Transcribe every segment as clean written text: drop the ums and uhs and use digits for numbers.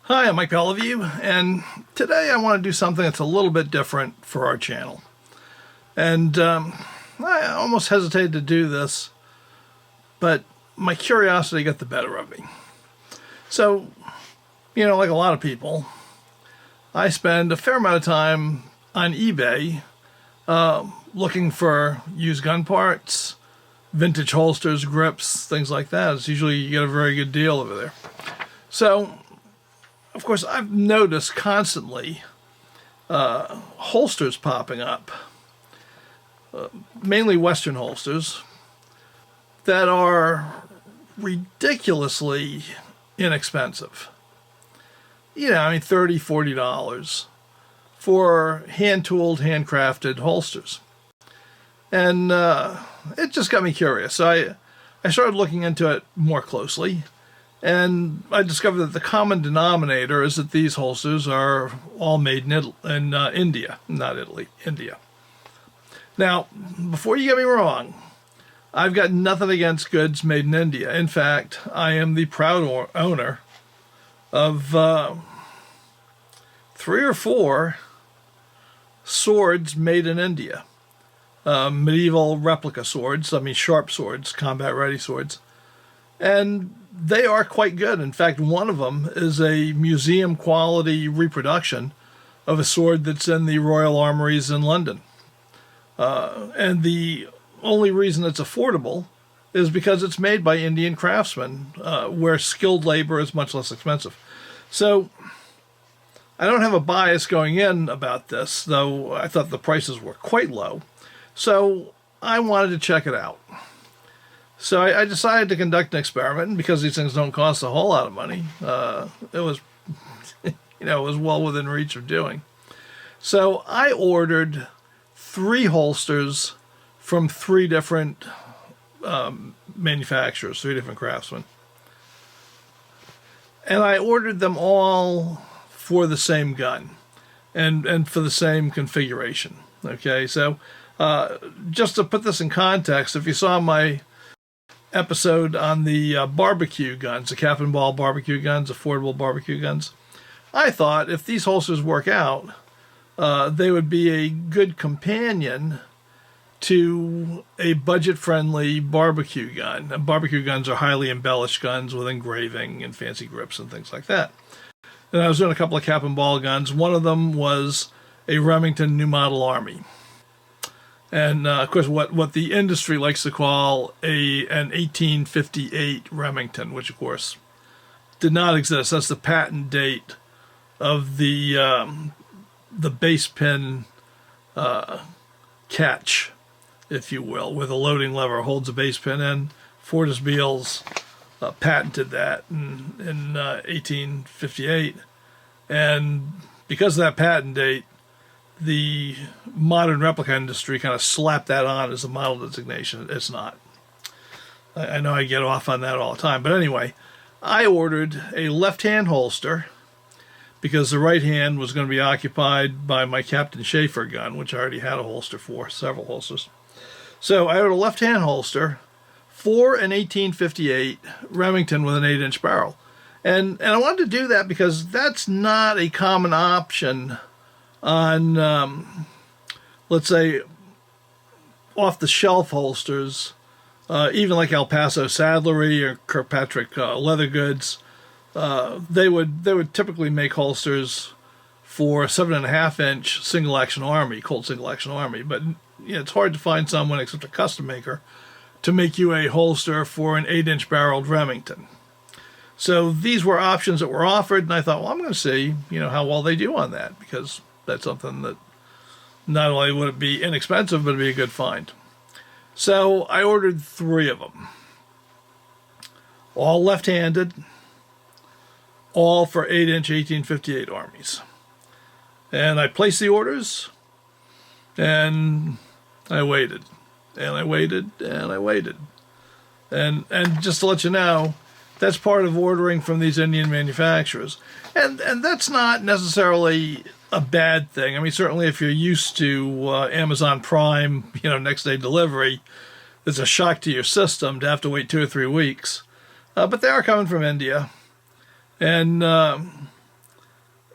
Hi, I'm Mike Beliveau, and today I want to do something that's a little bit different for our channel. And I almost hesitated to do this, but my curiosity got the better of me. So, like a lot of people, I spend a fair amount of time on eBay looking for used gun parts, vintage holsters, grips, things like that. It's usually you get a very good deal over there. So, of course, I've noticed constantly holsters popping up, mainly Western holsters, that are ridiculously inexpensive. $30, $40 for hand-tooled, handcrafted holsters. And it just got me curious. So I started looking into it more closely. And I discovered that the common denominator is that these holsters are all made in India, not Italy, India. Now, before you get me wrong, I've got nothing against goods made in India. In fact, I am the proud owner of 3 or 4 swords made in India. Medieval replica swords, sharp swords, combat-ready swords. And they are quite good. In fact, one of them is a museum-quality reproduction of a sword that's in the Royal Armouries in London. And the only reason it's affordable is because it's made by Indian craftsmen, where skilled labor is much less expensive. So I don't have a bias going in about this, though I thought the prices were quite low. So I wanted to check it out. So I decided to conduct an experiment, and because these things don't cost a whole lot of money, it was, it was well within reach of doing. So I ordered 3 holsters from 3 different manufacturers, 3 different craftsmen. And I ordered them all for the same gun and for the same configuration. Okay, so just to put this in context, if you saw my episode on the barbecue guns, the cap and ball barbecue guns, affordable barbecue guns, I thought if these holsters work out, they would be a good companion to a budget-friendly barbecue gun. And barbecue guns are highly embellished guns with engraving and fancy grips and things like that. And I was doing a couple of cap and ball guns. One of them was a Remington New Model Army. And, of course, what the industry likes to call an 1858 Remington, which, of course, did not exist. That's the patent date of the base pin catch, if you will, where the loading lever holds a base pin in. Fortis Beals patented that in 1858. And because of that patent date, the modern replica industry kind of slapped that on as a model designation. It's not. I know I get off on that all the time. But anyway, I ordered a left-hand holster because the right hand was going to be occupied by my Captain Schaefer gun, which I already had a holster for, several holsters. So I ordered a left-hand holster for an 1858 Remington with an 8-inch barrel. And I wanted to do that because that's not a common option on, let's say, off-the-shelf holsters, even like El Paso Saddlery or Kirkpatrick Leather Goods. They would typically make holsters for 7.5-inch single-action Army, Colt single-action Army. But it's hard to find someone except a custom maker to make you a holster for an 8-inch barreled Remington. So these were options that were offered, and I thought, well, I'm going to see, how well they do on that, because that's something that not only would it be inexpensive, but it'd be a good find. So I ordered 3 of them, all left-handed, all for 8-inch 1858 Armies. And I placed the orders, and I waited, and I waited, and I waited. And just to let you know, that's part of ordering from these Indian manufacturers. And that's not necessarily a bad thing. Certainly if you're used to Amazon Prime, next day delivery, it's a shock to your system to have to wait 2 or 3 weeks. But they are coming from India. And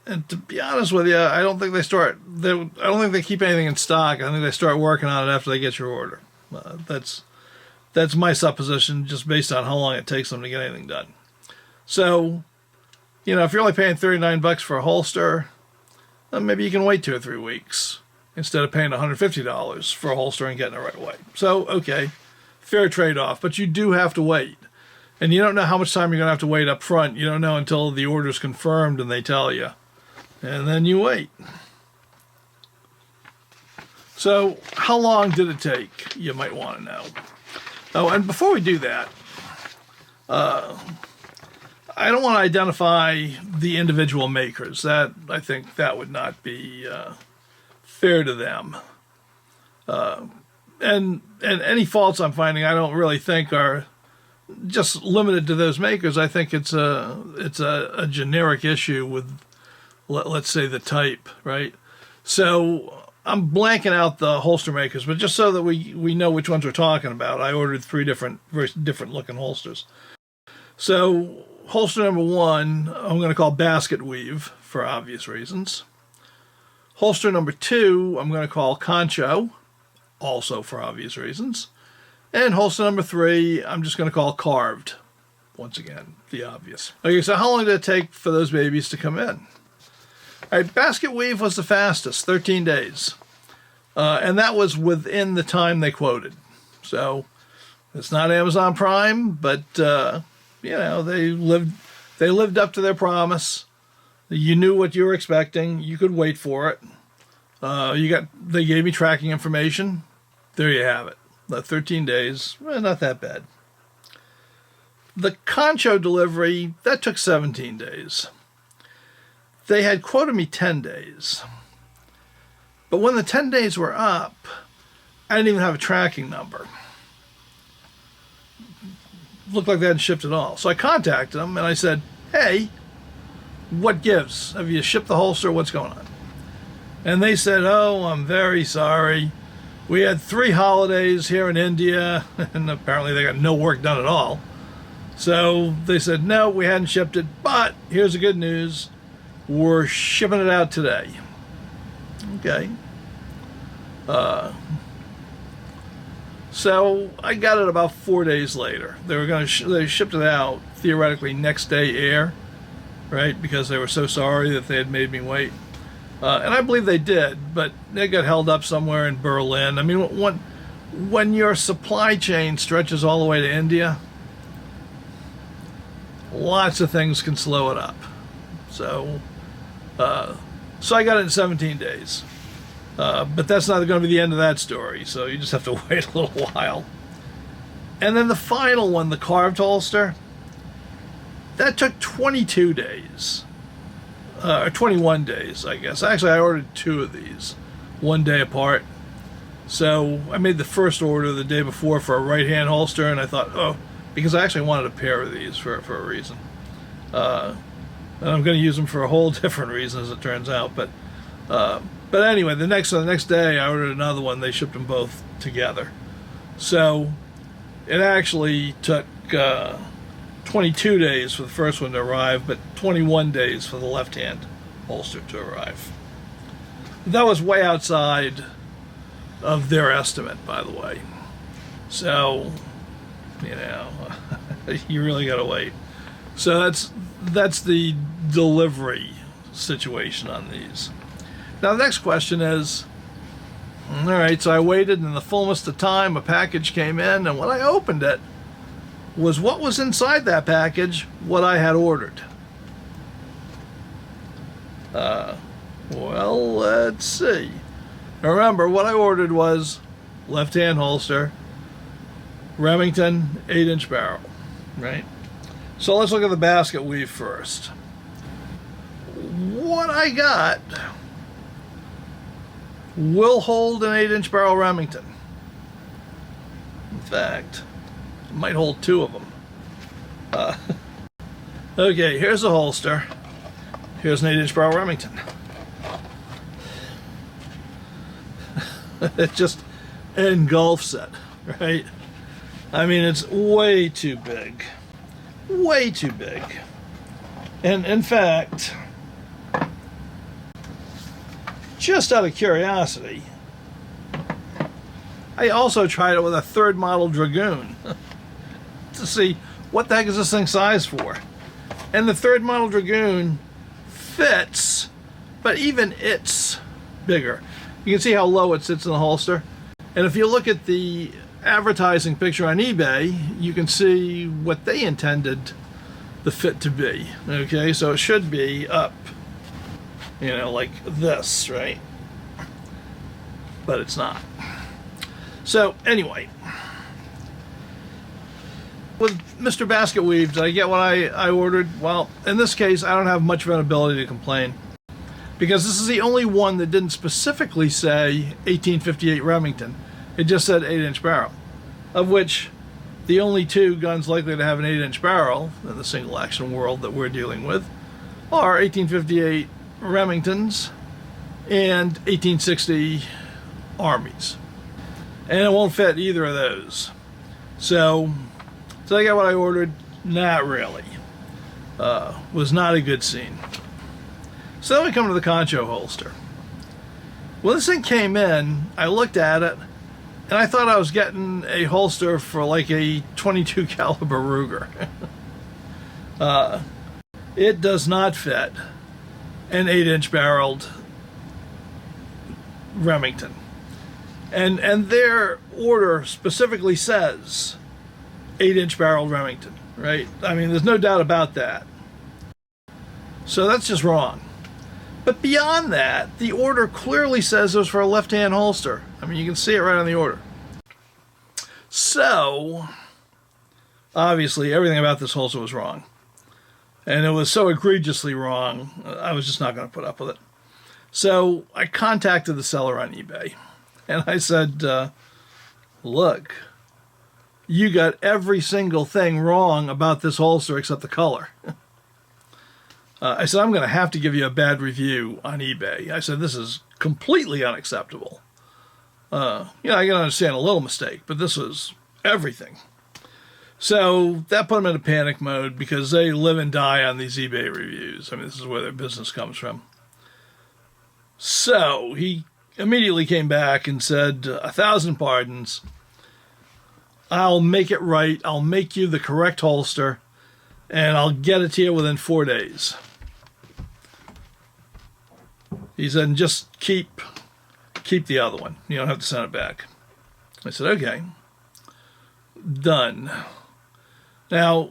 And to be honest with you, I don't think I don't think they keep anything in stock. I think they start working on it after they get your order. That's my supposition, just based on how long it takes them to get anything done. So, if you're only paying $39 for a holster, then maybe you can wait 2 or 3 weeks instead of paying $150 for a holster and getting it right away. So, okay, fair trade-off, but you do have to wait. And you don't know how much time you're going to have to wait up front. You don't know until the order's confirmed and they tell you. And then you wait. So, how long did it take? You might want to know. Oh, and before we do that, I don't want to identify the individual makers. I think that would not be fair to them. And any faults I'm finding, I don't really think are just limited to those makers. I think it's a generic issue with, let's say, the type, right? So I'm blanking out the holster makers, but just so that we know which ones we're talking about, I ordered 3 very different looking holsters. So holster number 1, I'm going to call basket weave for obvious reasons. Holster number 2, I'm going to call concho, also for obvious reasons. And holster number 3, I'm just going to call carved. Once again, the obvious. Okay, so how long did it take for those babies to come in? All right, basket weave was the fastest, 13 days. And that was within the time they quoted. So it's not Amazon Prime, but, they lived up to their promise. You knew what you were expecting. You could wait for it. They gave me tracking information. There you have it. 13 days, not that bad. The concho delivery, that took 17 days. They had quoted me 10 days. But when the 10 days were up, I didn't even have a tracking number. Looked like they hadn't shipped at all. So I contacted them and I said, hey, what gives? Have you shipped the holster? What's going on? And they said, oh, I'm very sorry. We had 3 holidays here in India, and apparently they got no work done at all. So they said, no, we hadn't shipped it, but here's the good news. We're shipping it out today. Okay. So I got it about 4 days later. They shipped it out, theoretically, next day air, right? Because they were so sorry that they had made me wait. And I believe they did, but they got held up somewhere in Berlin. I mean, when your supply chain stretches all the way to India, lots of things can slow it up. So I got it in 17 days. But that's not going to be the end of that story, so you just have to wait a little while. And then the final one, the carved holster, that took 22 days. Or 21 days, I guess. Actually, I ordered 2 of these, 1 day apart. So I made the first order the day before for a right-hand holster, and I thought, because I actually wanted a pair of these for a reason. And I'm going to use them for a whole different reason, as it turns out. But anyway, the next day, I ordered another one. They shipped them both together. So it actually took 22 days for the first one to arrive, but 21 days for the left-hand holster to arrive. That was way outside of their estimate, by the way. So, you really got to wait. So that's the delivery situation on these. Now, the next question is, all right, so I waited, and in the fullness of time, a package came in, and when I opened it, was what was inside that package what I had ordered? Well, let's see. Remember, what I ordered was left-hand holster, Remington 8-inch barrel, right? So let's look at the basket weave first. What I got will hold an 8-inch barrel Remington. In fact, it might hold 2 of them. Okay, here's a holster. Here's an 8-inch barrel Remington. It just engulfs it, right? I mean, it's way too big. Way too big. And in fact, just out of curiosity, I also tried it with a third model Dragoon to see what the heck is this thing sized for. And the third model Dragoon fits, but even it's bigger. You can see how low it sits in the holster. And if you look at the advertising picture on eBay, you can see what they intended the fit to be. Okay, so it should be up, you know, like this, right? But it's not. So anyway, with Mr. Basket Weave, did I get what I ordered? Well, in this case, I don't have much of an ability to complain, because this is the only one that didn't specifically say 1858 Remington. It just said 8-inch barrel, of which the only two guns likely to have an 8-inch barrel in the single action world that we're dealing with are 1858 Remingtons and 1860 Armies. And it won't fit either of those. So I got what I ordered? Not really. Was not a good scene. So then we come to the Concho holster. When this thing came in, I looked at it, and I thought I was getting a holster for like a 22 caliber Ruger. It does not fit an 8-inch barreled Remington. And their order specifically says 8-inch barreled Remington, right? I mean, there's no doubt about that. So that's just wrong. But beyond that, the order clearly says it was for a left-hand holster. I mean, you can see it right on the order. So, obviously, everything about this holster was wrong. And it was so egregiously wrong, I was just not going to put up with it. So, I contacted the seller on eBay. And I said, look, you got every single thing wrong about this holster except the color. I said, I'm going to have to give you a bad review on eBay. I said, this is completely unacceptable. I can understand a little mistake, but this was everything. So that put them into panic mode, because they live and die on these eBay reviews. I mean, this is where their business comes from. So he immediately came back and said, 1,000 pardons. I'll make it right. I'll make you the correct holster, and I'll get it to you within 4 days. He said, just keep the other one. You don't have to send it back. I said, okay. Done. Now,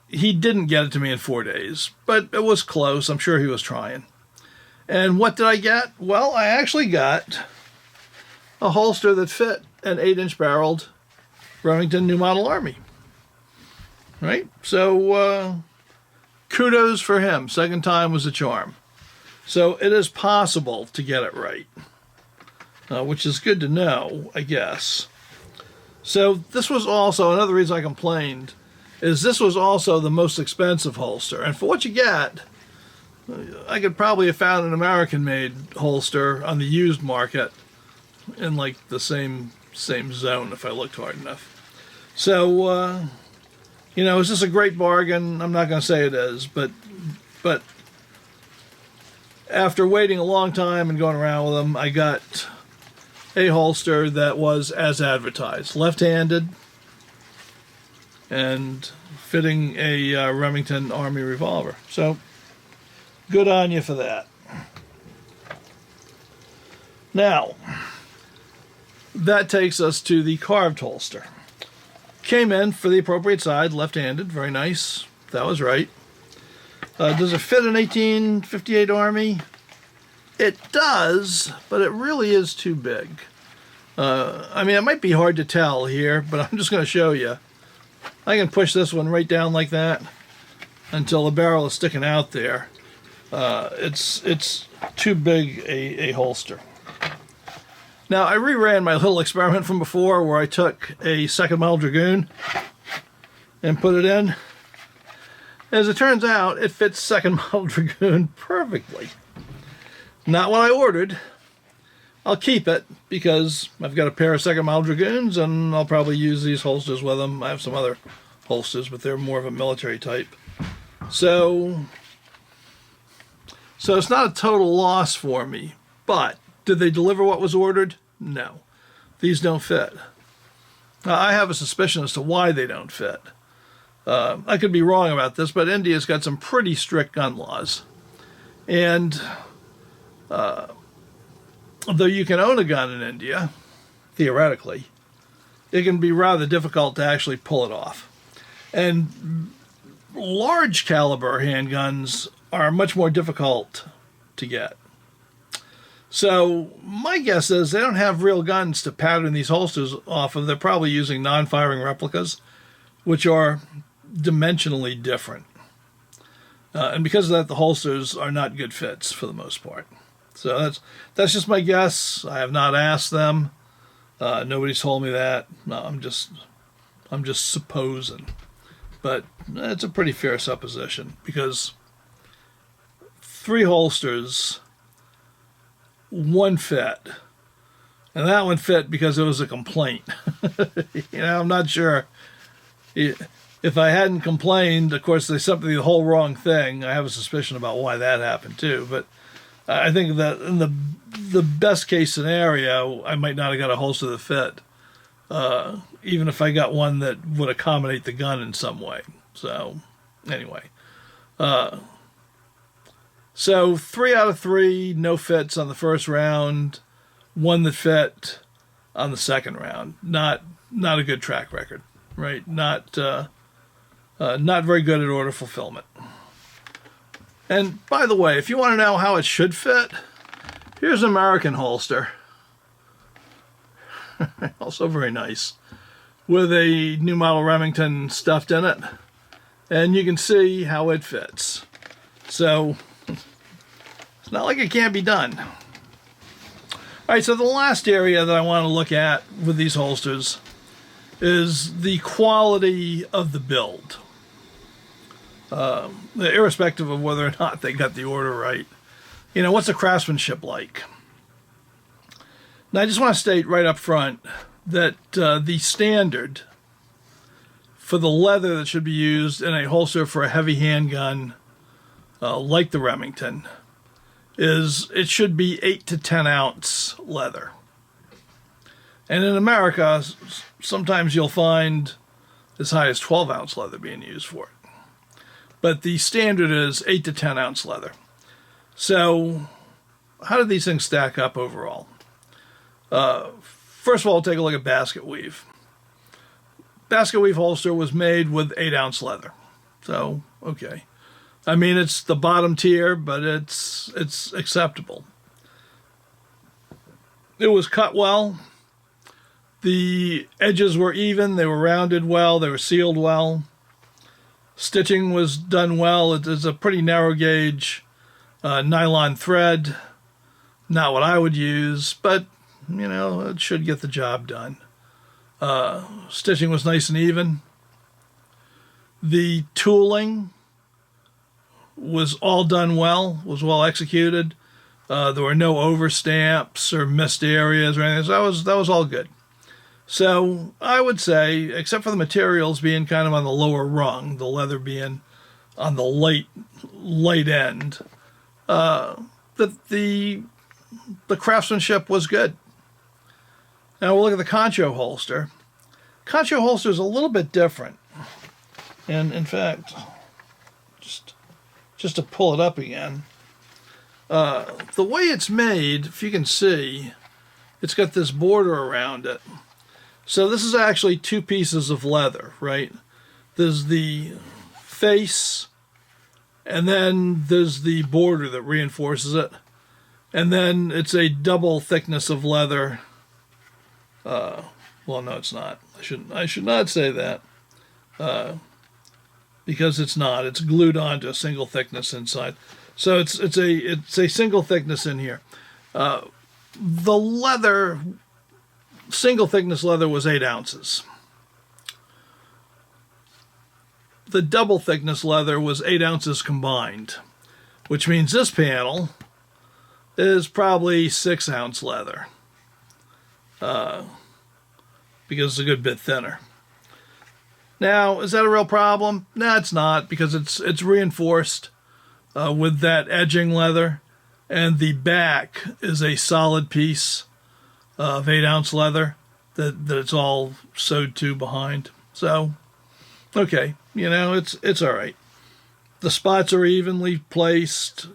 he didn't get it to me in 4 days, but it was close. I'm sure he was trying. And what did I get? Well, I actually got a holster that fit an 8-inch barreled Remington New Model Army. Right? So, kudos for him. Second time was a charm. So it is possible to get it right, which is good to know, I guess. So this was also, another reason I complained, is this was also the most expensive holster. And for what you get, I could probably have found an American-made holster on the used market in like the same zone if I looked hard enough. So, is this a great bargain? I'm not going to say it is, but after waiting a long time and going around with them, I got a holster that was as advertised. Left-handed and fitting a Remington Army revolver. So, good on you for that. Now, that takes us to the carved holster. Came in for the appropriate side, left-handed, very nice. That was right. Does it fit an 1858 Army? It does, but it really is too big. It might be hard to tell here, but I'm just going to show you. I can push this one right down like that until the barrel is sticking out there. It's too big a holster. Now, I reran my little experiment from before where I took a second model Dragoon and put it in. As it turns out, it fits second model Dragoon perfectly. Not what I ordered. I'll keep it because I've got a pair of second model Dragoons and I'll probably use these holsters with them. I have some other holsters, but they're more of a military type. So it's not a total loss for me, but Did they deliver what was ordered? No. These don't fit. Now, I have a suspicion as to why they don't fit. I could be wrong about this, but India's got some pretty strict gun laws. And though you can own a gun in India, theoretically, it can be rather difficult to actually pull it off. And large caliber handguns are much more difficult to get. So my guess is they don't have real guns to pattern these holsters off of. They're probably using non-firing replicas, which are dimensionally different. And because of that, the holsters are not good fits for the most part. So that's just my guess. I have not asked them. Nobody's told me that. No, I'm just supposing. But it's a pretty fair supposition because 3 holsters, 1 fit. And that one fit because it was a complaint. I'm not sure. If I hadn't complained, of course, they sent me the whole wrong thing. I have a suspicion about why that happened too. But I think that in the best case scenario, I might not have got a holster that fit. Even if I got one that would accommodate the gun in some way. So, anyway. So 3 out of 3, no fits on the first round, 1 that fit on the second round. Not a good track record, right? Not very good at order fulfillment. And by the way, if you want to know how it should fit, here's an American holster. Also very nice. With a new model Remington stuffed in it. And you can see how it fits. So, it's not like it can't be done. Alright, so the last area that I want to look at with these holsters is the quality of the build. Irrespective of whether or not they got the order right. What's the craftsmanship like? Now, I just want to state right up front that the standard for the leather that should be used in a holster for a heavy handgun like the Remington is it should be 8 to 10 ounce leather. And in America, sometimes you'll find as high as 12 ounce leather being used for it. But the standard is 8 to 10 ounce leather. So how do these things stack up overall? First of all, take a look at basket weave. Basket weave holster was made with 8 ounce leather. So, okay. I mean, it's the bottom tier, but it's acceptable. It was cut well. The edges were even. They were rounded well. They were sealed well. Stitching was done well. It is a pretty narrow gauge nylon thread. Not what I would use, but, it should get the job done. Stitching was nice and even. The tooling was all done well, was well executed. There were no overstamps or missed areas or anything. So that was all good. So I would say, except for the materials being kind of on the lower rung, the leather being on the light end, that the craftsmanship was good. Now we'll look at the Concho holster. Concho holster is a little bit different. And in fact, just to pull it up again, the way it's made, if you can see, it's got this border around it. So this is actually 2 pieces of leather, right? There's the face, and then there's the border that reinforces it. And then it's a double thickness of leather. Well, no, it's not. I should not say that. Because it's not. It's glued onto a single thickness inside. So it's a single thickness in here. The leather, single thickness leather was 8 ounces. The double thickness leather was 8 ounces combined, which means this panel is probably 6 ounce leather. Because it's a good bit thinner. Now, is that a real problem? No, it's not, because it's reinforced with that edging leather. and the back is a solid piece of 8-ounce leather that it's all sewed to behind. So, okay, it's all right. The spots are evenly placed.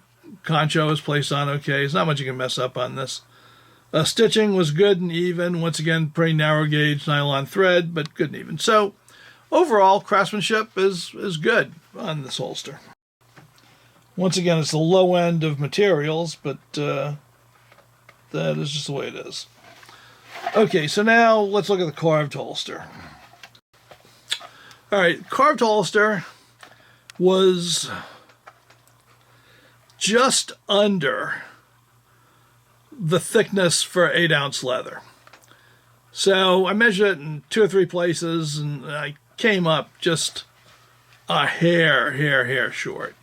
Concho is placed on okay. There's not much you can mess up on this. Stitching was good and even. Once again, pretty narrow gauge nylon thread, but good and even. So, overall, craftsmanship is good on this holster. Once again, it's the low end of materials, but that is just the way it is. Okay, so now let's look at the carved holster. All right, carved holster was just under the thickness for 8-ounce leather. So I measured it in 2 or 3 places, and I came up just a hair short,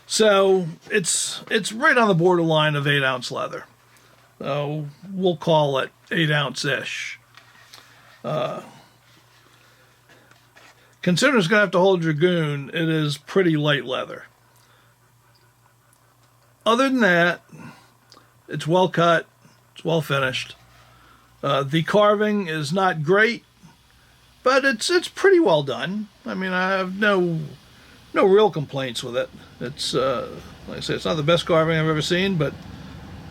So it's right on the borderline of 8-ounce leather. So we'll call it 8-ounce-ish. Considering it's going to have to hold Dragoon, it is pretty light leather. Other than that, it's well cut, it's well finished. The carving is not great, but it's pretty well done. I mean, I have no real complaints with it. It's like I say, it's not the best carving I've ever seen, but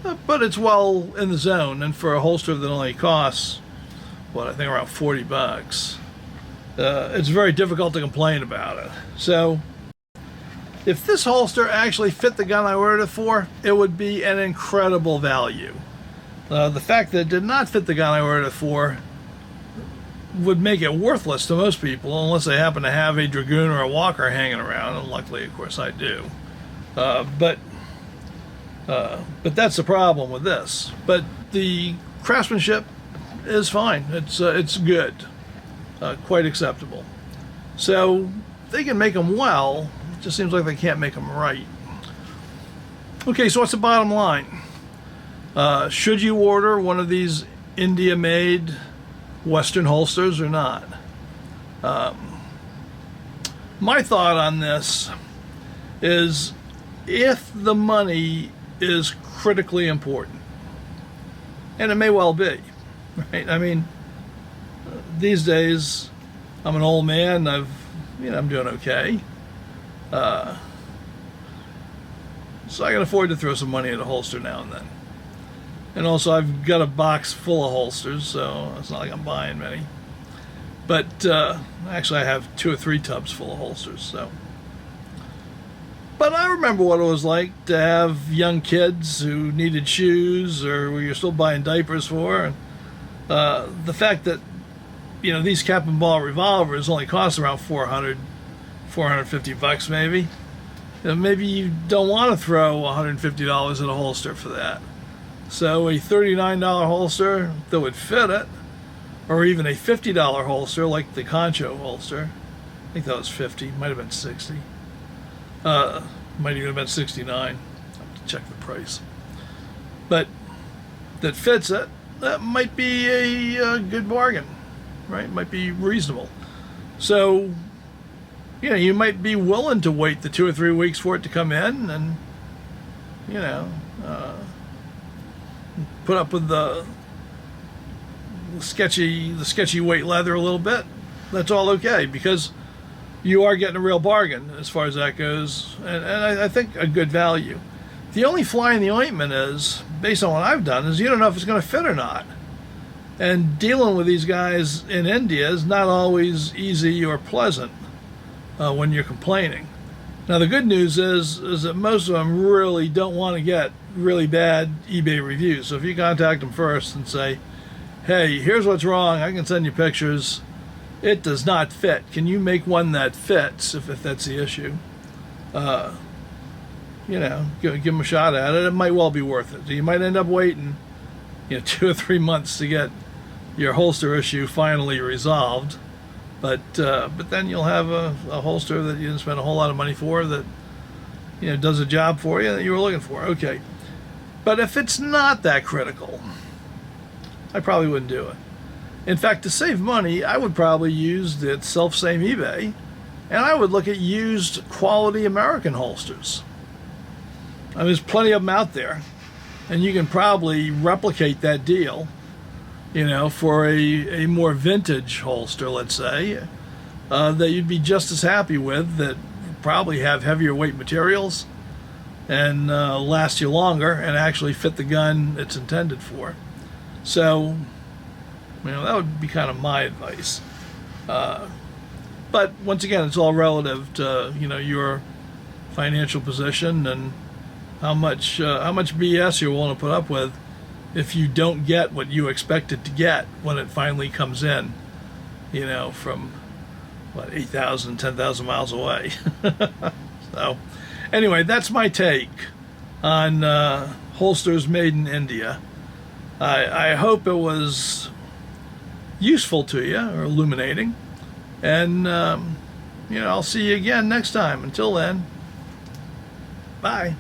it's well in the zone. And for a holster that only costs, I think around $40, it's very difficult to complain about it. So, if this holster actually fit the gun I ordered it for, it would be an incredible value. The fact that it did not fit the gun I ordered it for would make it worthless to most people unless they happen to have a Dragoon or a Walker hanging around, and luckily, of course, I do. But that's the problem with this. But the craftsmanship is fine. It's good, quite acceptable. So they can make them well. It just seems like they can't make them right. Okay, so what's the bottom line? Should you order one of these India-made Western holsters or not? My thought on this is if the money is critically important, and it may well be, right? I mean, these days I'm an old man. I'm doing okay, so I can afford to throw some money at a holster now and then. And also, I've got a box full of holsters, so it's not like I'm buying many. But actually, I have 2 or 3 tubs full of holsters. So, but I remember what it was like to have young kids who needed shoes, or where you're still buying diapers for. And the fact that these cap and ball revolvers only cost around $450 maybe. Maybe you don't want to throw $150 at a holster for that. So a $39 holster that would fit it, or even a $50 holster like the Concho holster, I think that was $50, might have been $60, might even have been $69, I have to check the price, but that fits it, that might be a good bargain, right? Might be reasonable. So, you might be willing to wait the 2 or 3 weeks for it to come in, and put up with the sketchy weight leather a little bit. That's all okay, because you are getting a real bargain as far as that goes, and I think a good value. The only fly in the ointment is, based on what I've done, is you don't know if it's going to fit or not. And dealing with these guys in India is not always easy or pleasant when you're complaining. Now, the good news is that most of them really don't want to get really bad eBay reviews. So if you contact them first and say, hey, here's what's wrong, I can send you pictures, it does not fit, can you make one that fits, if that's the issue, give them a shot at it. It might well be worth it. So you might end up waiting 2 or 3 months to get your holster issue finally resolved, but then you'll have a holster that you didn't spend a whole lot of money for, that does a job for you that you were looking for. Okay, but if it's not that critical, I probably wouldn't do it. In fact, to save money, I would probably use the self-same eBay, and I would look at used quality American holsters. I mean, there's plenty of them out there, and you can probably replicate that deal, you know, for a more vintage holster, let's say, that you'd be just as happy with, that probably have heavier weight materials and last you longer and actually fit the gun it's intended for. So, you know, that would be kind of my advice. But once again, it's all relative to, you know, your financial position and how much BS you're willing to put up with if you don't get what you expected to get when it finally comes in, you know, from what, 8,000, 10,000 miles away. So anyway, that's my take on holsters made in India. I hope it was useful to you or illuminating. And, you know, I'll see you again next time. Until then, bye.